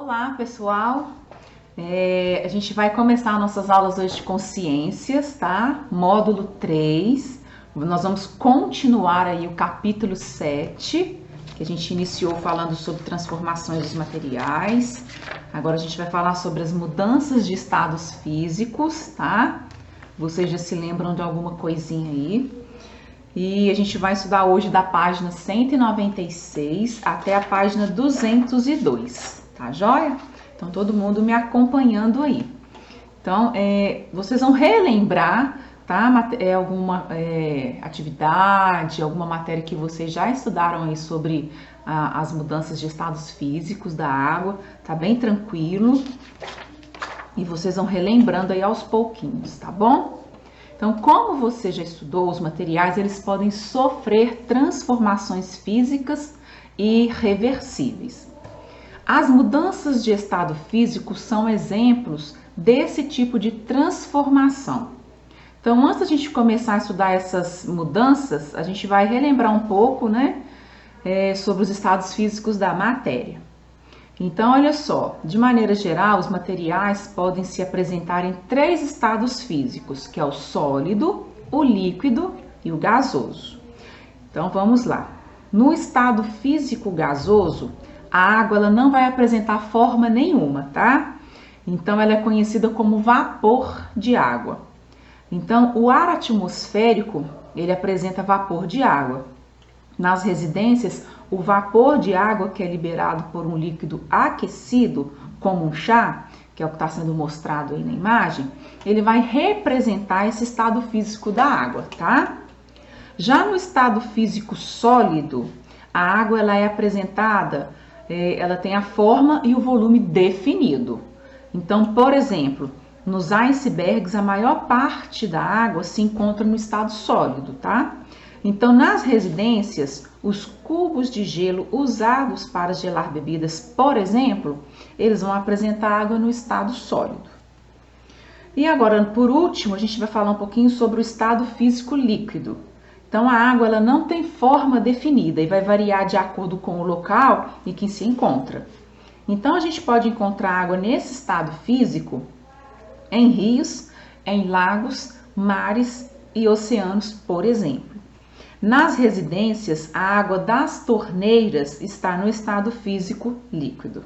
Olá, pessoal! A gente vai começar nossas aulas hoje de consciências, tá? Módulo 3. Nós vamos continuar aí o capítulo 7, que a gente iniciou falando sobre transformações dos materiais. Agora a gente vai falar sobre as mudanças de estados físicos, tá? Vocês já se lembram de alguma coisinha aí? E a gente vai estudar hoje da página 196 até a página 202, tá joia? Então, todo mundo me acompanhando aí. Então, vocês vão relembrar, tá? Alguma atividade, alguma matéria que vocês já estudaram aí sobre as mudanças de estados físicos da água, tá bem tranquilo. E vocês vão relembrando aí aos pouquinhos, tá bom? Então, como você já estudou, os materiais, eles podem sofrer transformações físicas e reversíveis. As mudanças de estado físico são exemplos desse tipo de transformação. Então, antes da gente começar a estudar essas mudanças, a gente vai relembrar um pouco, né, sobre os estados físicos da matéria. Então, olha só, de maneira geral, os materiais podem se apresentar em 3 estados físicos, que é o sólido, o líquido e o gasoso. Então, vamos lá. No estado físico gasoso, a água ela não vai apresentar forma nenhuma, tá? Então, ela é conhecida como vapor de água. Então, o ar atmosférico, ele apresenta vapor de água. Nas residências, o vapor de água que é liberado por um líquido aquecido, como um chá, que é o que está sendo mostrado aí na imagem, ele vai representar esse estado físico da água, tá? Já no estado físico sólido, a água ela é apresentada, ela tem a forma e o volume definido. Então, por exemplo, nos icebergs, a maior parte da água se encontra no estado sólido, tá? Então, nas residências, os cubos de gelo usados para gelar bebidas, por exemplo, eles vão apresentar água no estado sólido. E agora, por último, a gente vai falar um pouquinho sobre o estado físico líquido. Então, a água ela não tem forma definida e vai variar de acordo com o local em que se encontra. Então, a gente pode encontrar água nesse estado físico em rios, em lagos, mares e oceanos, por exemplo. Nas residências, a água das torneiras está no estado físico líquido.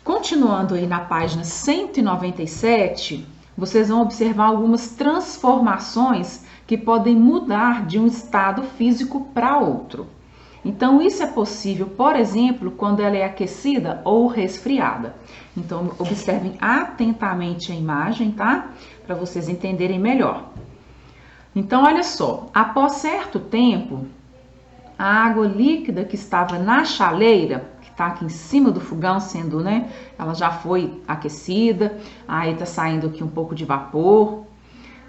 Continuando aí na página 197, vocês vão observar algumas transformações que podem mudar de um estado físico para outro. Então, isso é possível, por exemplo, quando ela é aquecida ou resfriada. Então, observem atentamente a imagem, tá? Para vocês entenderem melhor. Então, olha só, após certo tempo, a água líquida que estava na chaleira, que está aqui em cima do fogão, sendo, né, ela já foi aquecida, aí tá saindo aqui um pouco de vapor.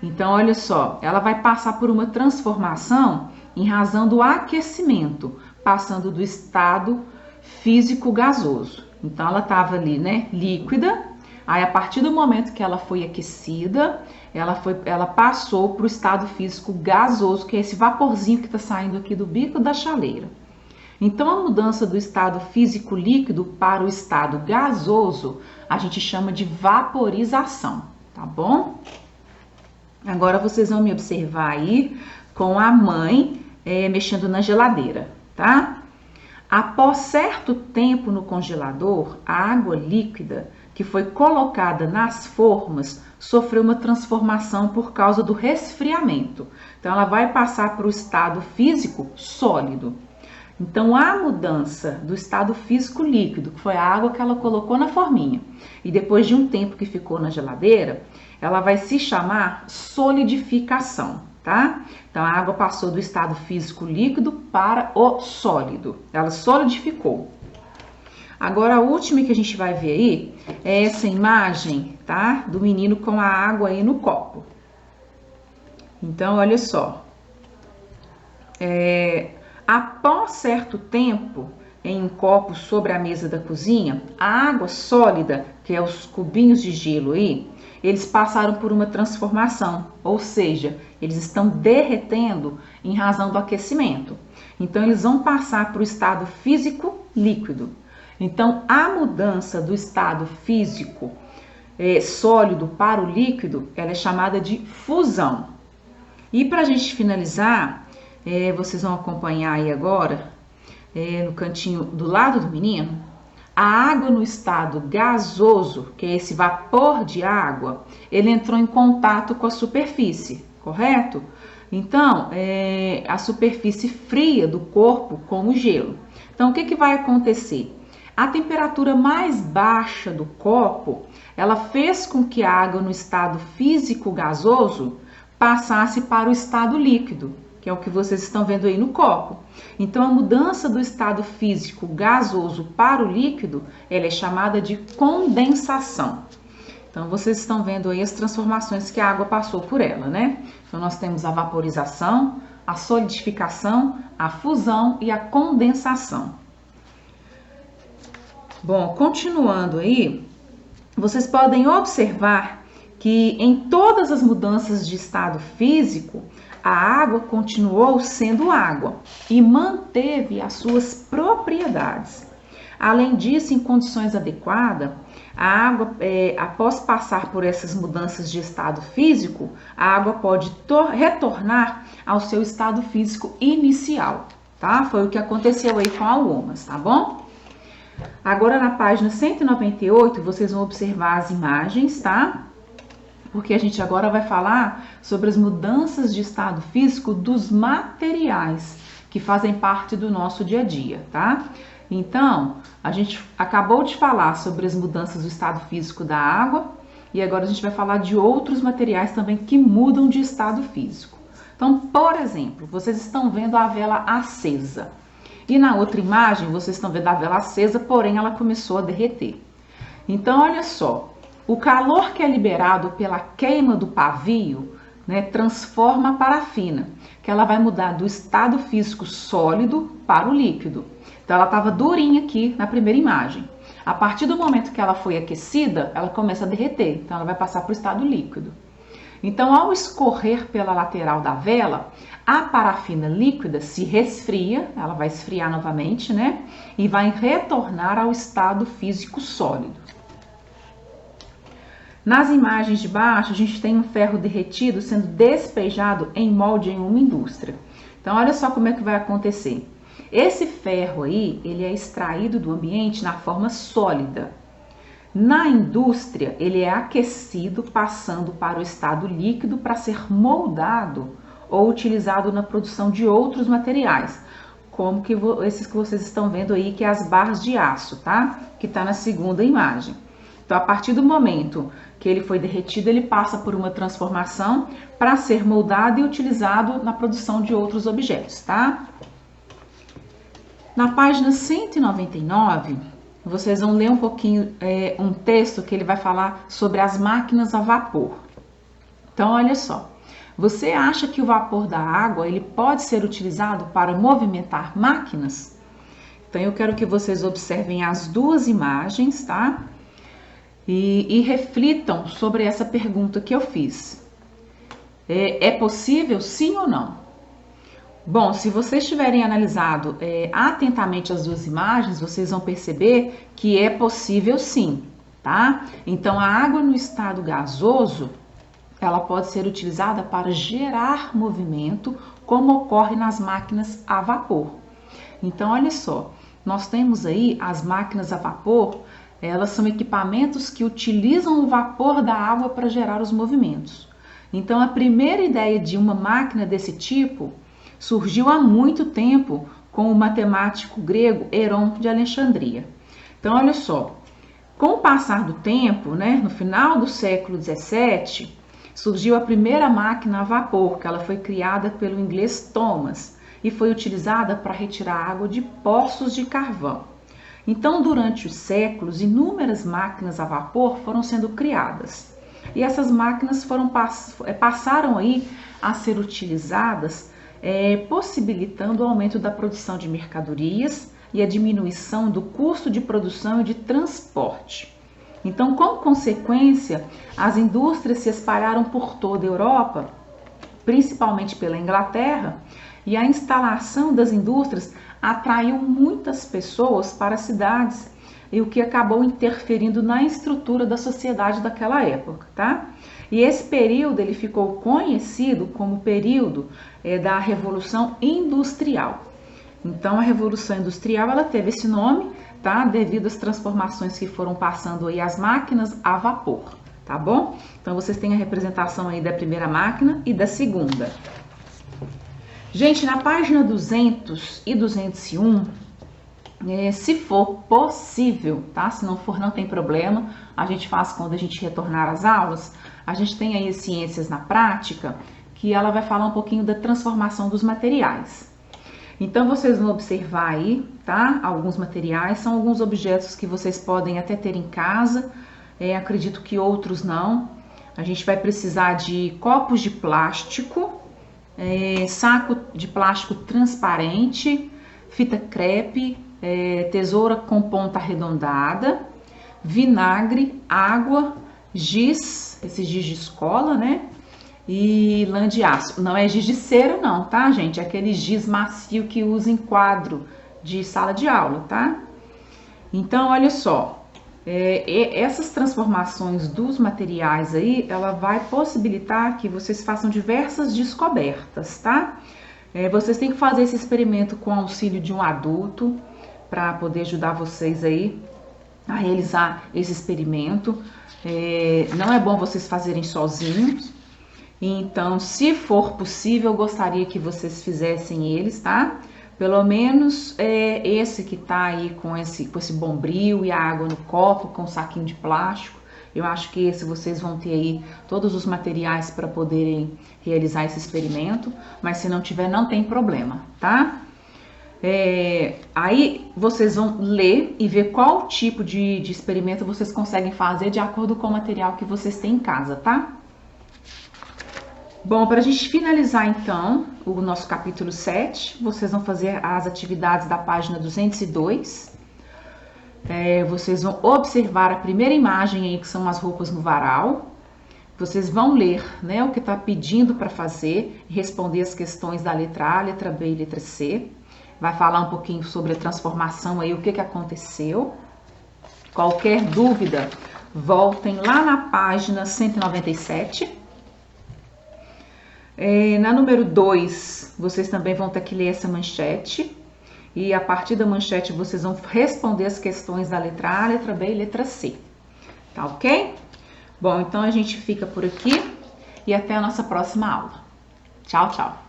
Então, olha só, ela vai passar por uma transformação em razão do aquecimento, passando do estado físico gasoso. Então, ela estava ali, né, líquida. Aí, a partir do momento que ela foi aquecida, ela passou para o estado físico gasoso, que é esse vaporzinho que está saindo aqui do bico da chaleira. Então, a mudança do estado físico líquido para o estado gasoso, a gente chama de vaporização, tá bom? Agora, vocês vão me observar aí com a mãe mexendo na geladeira, tá? Após certo tempo no congelador, a água líquida que foi colocada nas formas sofreu uma transformação por causa do resfriamento. Então, ela vai passar para o estado físico sólido. Então, a mudança do estado físico líquido, que foi a água que ela colocou na forminha, e depois de um tempo que ficou na geladeira, ela vai se chamar solidificação, tá? Então, a água passou do estado físico líquido para o sólido. Ela solidificou. Agora, a última que a gente vai ver aí é essa imagem, tá? Do menino com a água aí no copo. Então, olha só. Após certo tempo, em um copo sobre a mesa da cozinha, a água sólida, que é os cubinhos de gelo aí, eles passaram por uma transformação, ou seja, eles estão derretendo em razão do aquecimento. Então, eles vão passar para o estado físico líquido. Então, a mudança do estado físico sólido para o líquido, ela é chamada de fusão. E para a gente finalizar, vocês vão acompanhar aí agora, no cantinho do lado do menino, a água no estado gasoso, que é esse vapor de água, ele entrou em contato com a superfície, correto? Então, a superfície fria do corpo com o gelo. Então, o que vai acontecer? A temperatura mais baixa do copo, ela fez com que a água no estado físico gasoso passasse para o estado líquido, que é o que vocês estão vendo aí no copo. Então, a mudança do estado físico gasoso para o líquido, ela é chamada de condensação. Então, vocês estão vendo aí as transformações que a água passou por ela, né? Então, nós temos a vaporização, a solidificação, a fusão e a condensação. Bom, continuando aí, vocês podem observar que em todas as mudanças de estado físico, a água continuou sendo água e manteve as suas propriedades. Além disso, em condições adequadas, a água, após passar por essas mudanças de estado físico, a água pode retornar ao seu estado físico inicial, tá? Foi o que aconteceu aí com algumas, tá bom? Agora, na página 198, vocês vão observar as imagens, tá? Porque a gente agora vai falar sobre as mudanças de estado físico dos materiais que fazem parte do nosso dia a dia, tá? Então, a gente acabou de falar sobre as mudanças do estado físico da água e agora a gente vai falar de outros materiais também que mudam de estado físico. Então, por exemplo, vocês estão vendo a vela acesa. E na outra imagem, vocês estão vendo a vela acesa, porém ela começou a derreter. Então, olha só, o calor que é liberado pela queima do pavio, né, transforma a parafina, que ela vai mudar do estado físico sólido para o líquido. Então, ela estava durinha aqui na primeira imagem. A partir do momento que ela foi aquecida, ela começa a derreter, então ela vai passar para o estado líquido. Então, ao escorrer pela lateral da vela, a parafina líquida se resfria, ela vai esfriar novamente, né? E vai retornar ao estado físico sólido. Nas imagens de baixo, a gente tem um ferro derretido sendo despejado em molde em uma indústria. Então, olha só como é que vai acontecer. Esse ferro aí, ele é extraído do ambiente na forma sólida. Na indústria, ele é aquecido, passando para o estado líquido para ser moldado ou utilizado na produção de outros materiais, como esses que vocês estão vendo aí, que é as barras de aço, tá? Que tá na segunda imagem. Então, a partir do momento que ele foi derretido, ele passa por uma transformação para ser moldado e utilizado na produção de outros objetos, tá? Na página 199, vocês vão ler um pouquinho, um texto que ele vai falar sobre as máquinas a vapor. Então, olha só. Você acha que o vapor da água ele pode ser utilizado para movimentar máquinas? Então, eu quero que vocês observem as duas imagens, tá? E reflitam sobre essa pergunta que eu fiz. É possível, sim ou não? Bom, se vocês tiverem analisado atentamente as duas imagens, vocês vão perceber que é possível sim, tá? Então, a água no estado gasoso, ela pode ser utilizada para gerar movimento, como ocorre nas máquinas a vapor. Então, olha só, nós temos aí as máquinas a vapor, elas são equipamentos que utilizam o vapor da água para gerar os movimentos. Então, a primeira ideia de uma máquina desse tipo surgiu há muito tempo com o matemático grego Herón de Alexandria. Então, olha só, com o passar do tempo, né, no final do século XVII, surgiu a primeira máquina a vapor, que ela foi criada pelo inglês Thomas e foi utilizada para retirar água de poços de carvão. Então, durante os séculos, inúmeras máquinas a vapor foram sendo criadas. E essas máquinas passaram aí a ser utilizadas, possibilitando o aumento da produção de mercadorias e a diminuição do custo de produção e de transporte. Então, como consequência, as indústrias se espalharam por toda a Europa, principalmente pela Inglaterra, e a instalação das indústrias atraiu muitas pessoas para as cidades, e o que acabou interferindo na estrutura da sociedade daquela época, tá? E esse período ele ficou conhecido como período da Revolução Industrial. Então a Revolução Industrial ela teve esse nome, tá? Devido às transformações que foram passando aí as máquinas a vapor, tá bom? Então vocês têm a representação aí da primeira máquina e da segunda. Gente, na página 200 e 201, se for possível, tá? Se não for, não tem problema, a gente faz quando a gente retornar às aulas. A gente tem aí Ciências na Prática, que ela vai falar um pouquinho da transformação dos materiais. Então, vocês vão observar aí, tá? Alguns materiais, são alguns objetos que vocês podem até ter em casa, acredito que outros não. A gente vai precisar de copos de plástico, saco de plástico transparente, fita crepe, tesoura com ponta arredondada, vinagre, água, giz, esse giz de escola, né? E lã de aço. Não é giz de cera não, tá, gente? É aquele giz macio que usa em quadro de sala de aula, tá? Então, olha só. Essas transformações dos materiais aí, ela vai possibilitar que vocês façam diversas descobertas, tá? Vocês têm que fazer esse experimento com o auxílio de um adulto para poder ajudar vocês aí a realizar esse experimento. Não é bom vocês fazerem sozinhos. Então, se for possível, eu gostaria que vocês fizessem eles, tá? Pelo menos esse que tá aí com esse bombril e a água no copo, com o saquinho de plástico. Eu acho que esse vocês vão ter aí todos os materiais para poderem realizar esse experimento. Mas se não tiver, não tem problema, tá? Aí vocês vão ler e ver qual tipo de experimento vocês conseguem fazer de acordo com o material que vocês têm em casa, tá? Bom, para a gente finalizar então o nosso capítulo 7, vocês vão fazer as atividades da página 202. Vocês vão observar a primeira imagem aí, que são as roupas no varal. Vocês vão ler, né, o que está pedindo para fazer e responder as questões da letra A, letra B e letra C. Vai falar um pouquinho sobre a transformação aí, o que aconteceu. Qualquer dúvida, voltem lá na página 197. Na número 2, vocês também vão ter que ler essa manchete. E a partir da manchete, vocês vão responder as questões da letra A, letra B e letra C. Tá ok? Bom, então a gente fica por aqui e até a nossa próxima aula. Tchau, tchau!